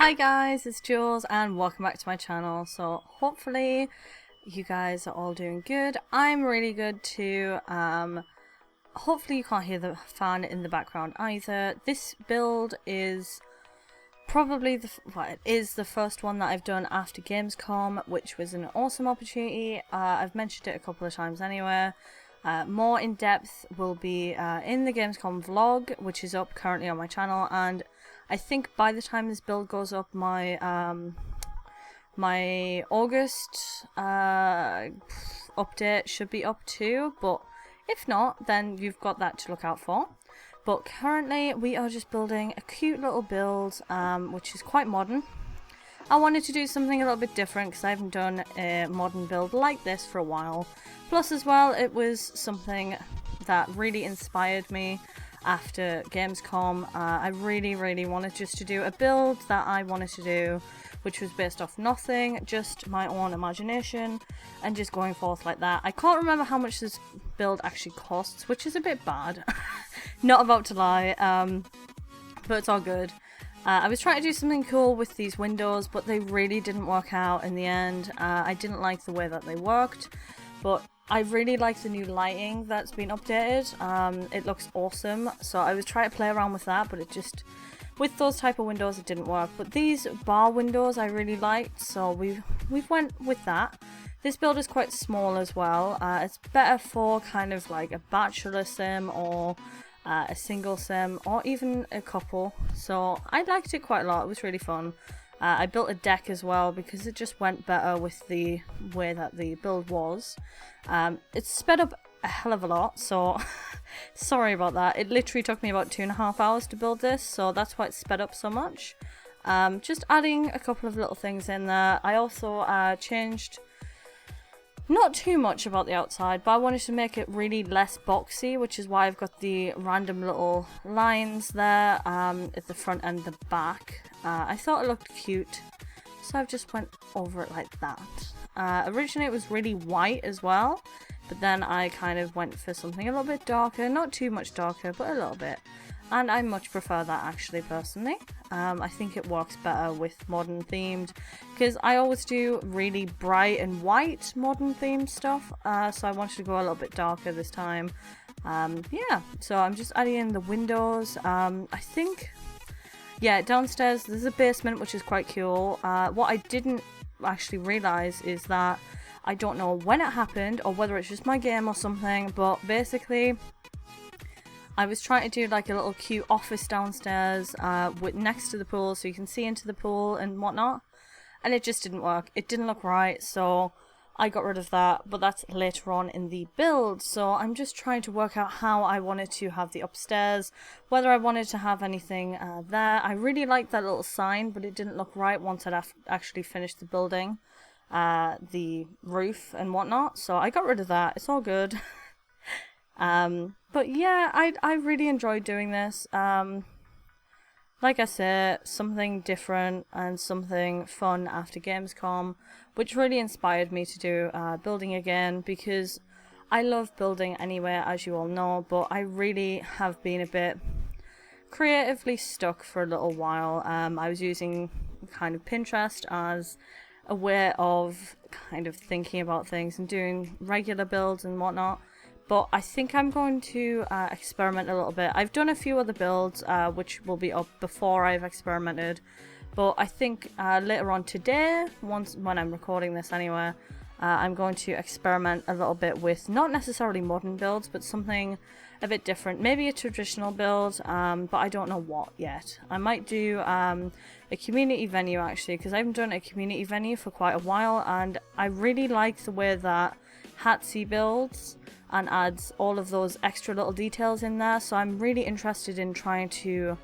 Hi guys, it's Jules and welcome back to my channel. So hopefully you guys are all doing good. I'm really good too. Hopefully you can't hear the fan in the background either. This build is probably it is the first one that I've done after Gamescom, which was an awesome opportunity. I've mentioned it a couple of times anyway. More in depth will be in the Gamescom vlog, which is up currently on my channel, and I think by the time this build goes up, my my August update should be up too, but if not, then you've got that to look out for. But currently we are just building a cute little build, which is quite modern. I wanted to do something a little bit different because I haven't done a modern build like this for a while. Plus as well, it was something that really inspired me after Gamescom. I really wanted just to do a build that I wanted to do, which was based off nothing, just my own imagination, and just going forth like that. I can't remember how much this build actually costs, which is a bit bad. Not about to lie, but it's all good. I was trying to do something cool with these windows, but they really didn't work out in the end. I didn't like the way that they worked, but I really like the new lighting that's been updated. It looks awesome, so I was trying to play around with that, but it just, with those type of windows, it didn't work. But these bar windows I really liked, so we've went with that. This build is quite small as well. It's better for kind of like a bachelor sim or a single sim or even a couple. So I liked it quite a lot. It was really fun. I built a deck as well because it just went better with the way that the build was. It's sped up a hell of a lot, so sorry about that. It literally took me about 2.5 hours to build this, so that's why it's sped up so much. Just adding a couple of little things in there. I also changed not too much about the outside, but I wanted to make it really less boxy, which is why I've got the random little lines there at the front and the back. I thought it looked cute, so I've just went over it like that. Originally it was really white as well, but then I kind of went for something a little bit darker, not too much darker, but a little bit. And I much prefer that actually, personally. I think it works better with modern themed, because I always do really bright and white modern themed stuff, so I wanted to go a little bit darker this time. Yeah, so I'm just adding in the windows. I think, yeah, downstairs there's a basement, which is quite cool. What I didn't actually realise is that I don't know when it happened or whether it's just my game or something, but basically I was trying to do like a little cute office downstairs with next to the pool so you can see into the pool and whatnot, and it just didn't work. It didn't look right, so I got rid of that, but that's later on in the build. So I'm just trying to work out how I wanted to have the upstairs, whether I wanted to have anything there. I really liked that little sign, but it didn't look right once I'd actually finished the building, the roof and whatnot, so I got rid of that. It's all good. But yeah, I really enjoyed doing this. Like I said, something different and something fun after Gamescom, which really inspired me to do building again, because I love building anyway, as you all know, but I really have been a bit creatively stuck for a little while. I was using kind of Pinterest as a way of kind of thinking about things and doing regular builds and whatnot. But I think I'm going to experiment a little bit. I've done a few other builds, which will be up before I've experimented. But I think later on today, when I'm recording this anyway, I'm going to experiment a little bit with not necessarily modern builds, but something a bit different. Maybe a traditional build, but I don't know what yet. I might do a community venue actually, because I haven't done a community venue for quite a while, and I really like the way that Hatsy builds and adds all of those extra little details in there. So I'm really interested in trying to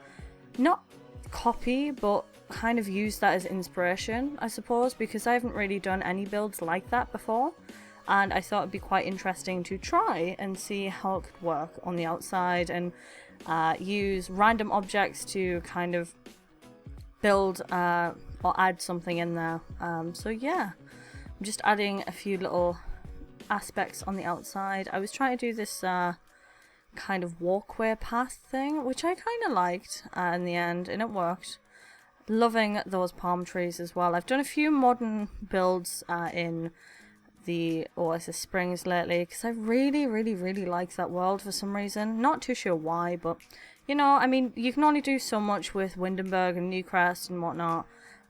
not copy, but kind of use that as inspiration, I suppose, because I haven't really done any builds like that before, and I thought it'd be quite interesting to try and see how it could work on the outside, and use random objects to kind of build or add something in there. So yeah, I'm just adding a few little aspects on the outside. I was trying to do this kind of walkway path thing, which I kind of liked in the end, and it worked. loving those palm trees as well. I've done a few modern builds in the Oasis Springs lately because I really like that world for some reason. Not too sure why, but you know, I mean, you can only do so much with Windenburg and Newcrest and whatnot,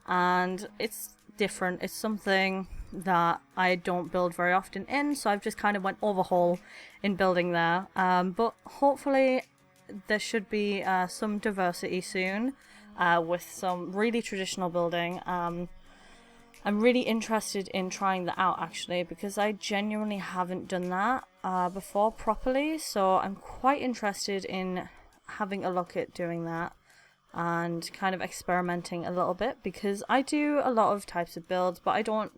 and it's different. It's something that I don't build very often in, so I've just kind of went overhaul in building there. But hopefully there should be some diversity soon with some really traditional building. I'm really interested in trying that out actually, because I genuinely haven't done that before properly, so I'm quite interested in having a look at doing that and kind of experimenting a little bit, because I do a lot of types of builds, but I don't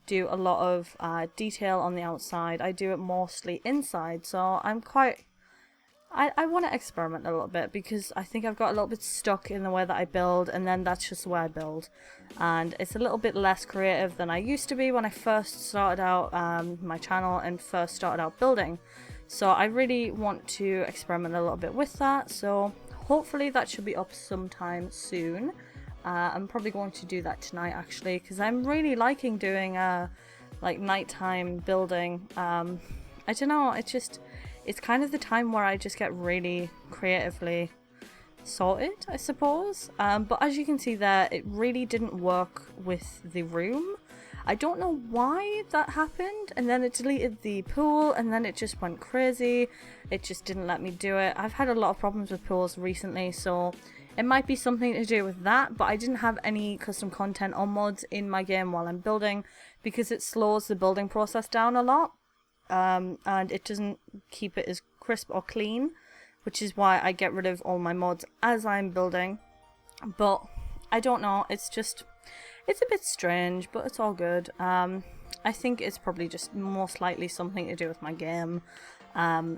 do a lot of detail on the outside. I do it mostly inside, so I'm quite... I want to experiment a little bit, because I think I've got a little bit stuck in the way that I build, and then that's just the way I build. And it's a little bit less creative than I used to be when I first started out my channel and first started out building. So I really want to experiment a little bit with that, so hopefully that should be up sometime soon. I'm probably going to do that tonight actually, because I'm really liking doing like nighttime building. I don't know, it's kind of the time where I just get really creatively sorted, I suppose. But as you can see there, it really didn't work with the room. I don't know why that happened, and then it deleted the pool, and then it just went crazy. It just didn't let me do it. I've had a lot of problems with pools recently, so it might be something to do with that, but I didn't have any custom content or mods in my game while I'm building, because it slows the building process down a lot. And it doesn't keep it as crisp or clean, which is why I get rid of all my mods as I'm building. But I don't know, it's a bit strange, but it's all good. I think it's probably just most likely something to do with my game.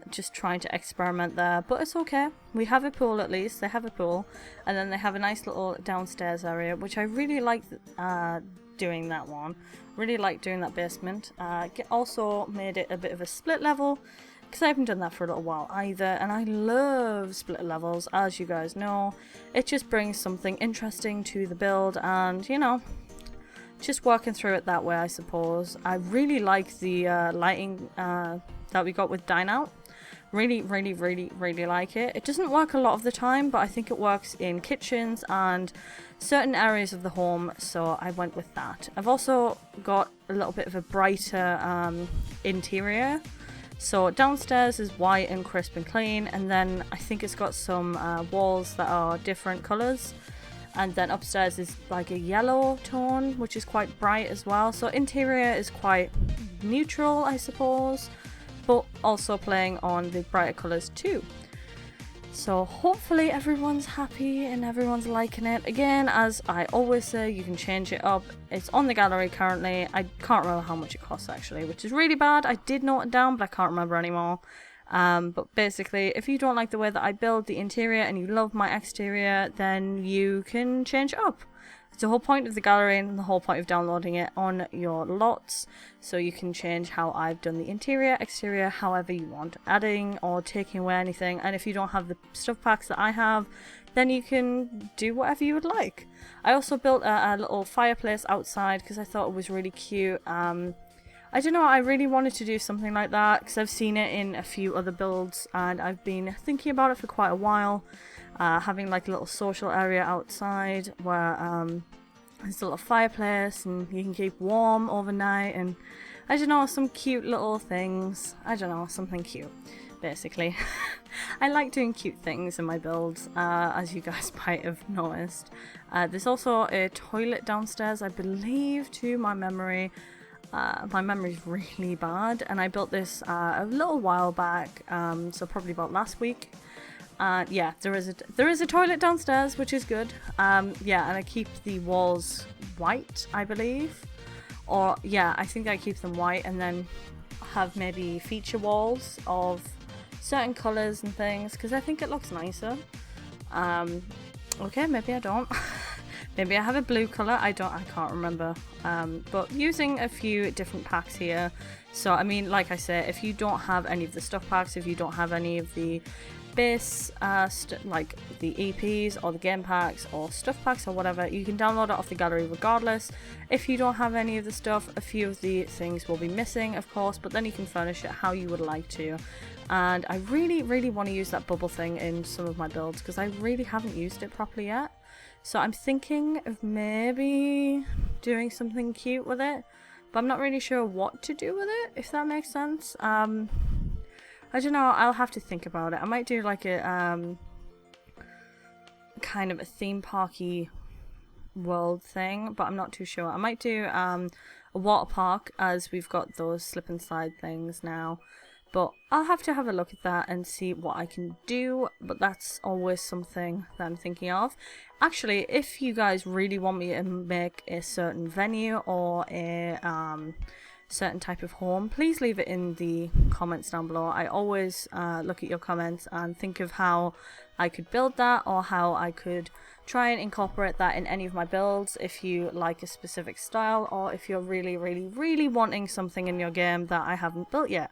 Just trying to experiment there, but it's okay. We have a pool at least. They have a pool, and then they have a nice little downstairs area, which I really like doing that one. Really like doing that basement. Also made it a bit of a split level, because I haven't done that for a little while either, and I love split levels, as you guys know. It just brings something interesting to the build, and you know, just working through it that way, I suppose. I really like the lighting that we got with Dine Out. Really like it. It doesn't work a lot of the time, but I think it works in kitchens and certain areas of the home, so I went with that. I've also got a little bit of a brighter interior. So downstairs is white and crisp and clean, and then I think it's got some walls that are different colours. And then upstairs is like a yellow tone, which is quite bright as well. So interior is quite neutral, I suppose, but also playing on the brighter colours too. So hopefully everyone's happy and everyone's liking it. Again, as I always say, you can change it up. It's on the gallery currently. I can't remember how much it costs actually, which is really bad. I did note it down, but I can't remember anymore. But basically, if you don't like the way that I build the interior and you love my exterior, then you can change it up. It's the whole point of the gallery and the whole point of downloading it on your lots, so you can change how I've done the interior, exterior, however you want, adding or taking away anything. And if you don't have the stuff packs that I have, then you can do whatever you would like. I also built a little fireplace outside because I thought it was really cute. I don't know, I really wanted to do something like that because I've seen it in a few other builds and I've been thinking about it for quite a while. Having like a little social area outside where there's a little fireplace and you can keep warm overnight, and I don't know, some cute little things. I don't know, something cute, basically. I like doing cute things in my builds, as you guys might have noticed. There's also a toilet downstairs, I believe, to my memory. My memory's really bad, and I built this a little while back, so probably about last week. Yeah, there is a toilet downstairs, which is good. Yeah, and I keep the walls white, I believe. Or, yeah, I think I keep them white and then have maybe feature walls of certain colours and things, because I think it looks nicer. Okay, maybe I don't. Maybe I have a blue colour, I can't remember. But using a few different packs here So I mean, like I say, if you don't have any of the stuff packs, if you don't have any of the base like the EPs or the game packs or stuff packs or whatever, you can download it off the gallery regardless. If you don't have any of the stuff, a few of the things will be missing, of course, but then you can furnish it how you would like to. And I really want to use that bubble thing in some of my builds because I really haven't used it properly yet. So I'm thinking of maybe doing something cute with it, but I'm not really sure what to do with it, if that makes sense. I don't know, I'll have to think about it. I might do like a kind of a theme parky world thing, but I'm not too sure. I might do a water park, as we've got those slip and slide things now. But I'll have to have a look at that and see what I can do. But that's always something that I'm thinking of. Actually, if you guys really want me to make a certain venue or a certain type of home, please leave it in the comments down below. I always look at your comments and think of how I could build that, or how I could try and incorporate that in any of my builds if you like a specific style, or if you're really wanting something in your game that I haven't built yet.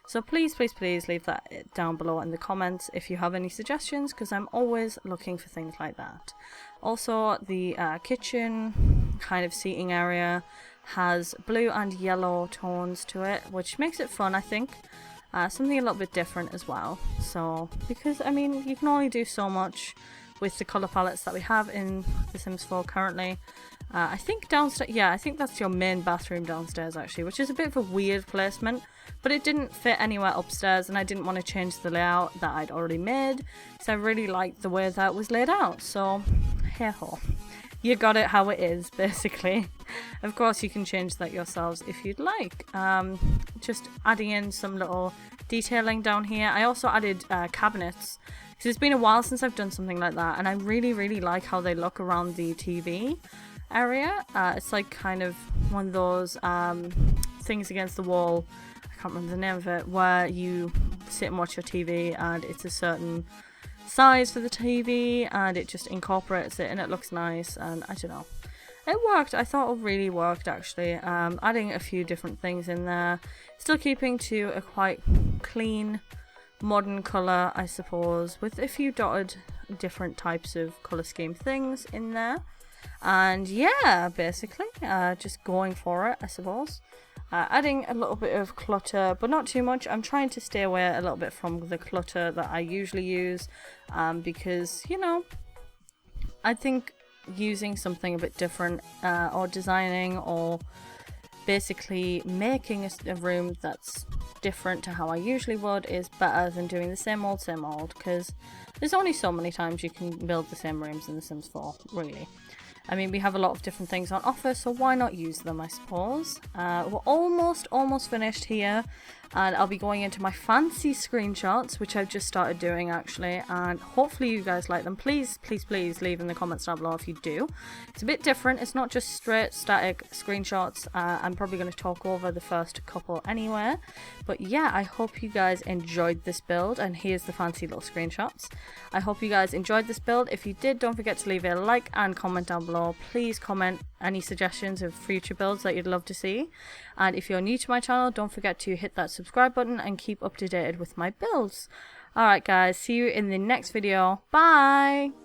So please leave that down below in the comments if you have any suggestions, because I'm always looking for things like that. Also, the kitchen kind of seating area has blue and yellow tones to it, which makes it fun, I think. Something a little bit different as well. So, because, I mean, you can only do so much with the colour palettes that we have in The Sims 4 currently. I think downstairs, yeah, I think that's your main bathroom downstairs actually, which is a bit of a weird placement, but it didn't fit anywhere upstairs and I didn't want to change the layout that I'd already made, so I really liked the way that was laid out, so hey ho. You got it how it is, basically. Of course, you can change that yourselves if you'd like. Just adding in some little detailing down here. I also added cabinets, because it's been a while since I've done something like that, and I really like how they look around the TV area. It's like kind of one of those things against the wall, I can't remember the name of it, where you sit and watch your TV and it's a certain size for the TV and it just incorporates it and it looks nice, and I don't know. It worked. I thought it really worked actually. Adding a few different things in there, still keeping to a quite clean modern colour, I suppose, with a few dotted different types of colour scheme things in there. And yeah, basically just going for it, I suppose. Adding a little bit of clutter, but not too much. I'm trying to stay away a little bit from the clutter that I usually use, because, you know, I think using something a bit different, or designing, or basically making a room that's different to how I usually would, is better than doing the same old, because there's only so many times you can build the same rooms in The Sims 4, really. I mean, we have a lot of different things on offer, so why not use them, I suppose. We're almost finished here, and I'll be going into my fancy screenshots, which I've just started doing actually, and hopefully you guys like them. Please leave in the comments down below if you do. It's a bit different. It's not just straight static screenshots. I'm probably going to talk over the first couple anyway, but yeah, I hope you guys enjoyed this build, and here's the fancy little screenshots. I hope you guys enjoyed this build. If you did, don't forget to leave a like and comment down below. Please comment any suggestions of future builds that you'd love to see, and if you're new to my channel, don't forget to hit that subscribe button and keep up to date with my builds. Alright guys, see you in the next video. Bye!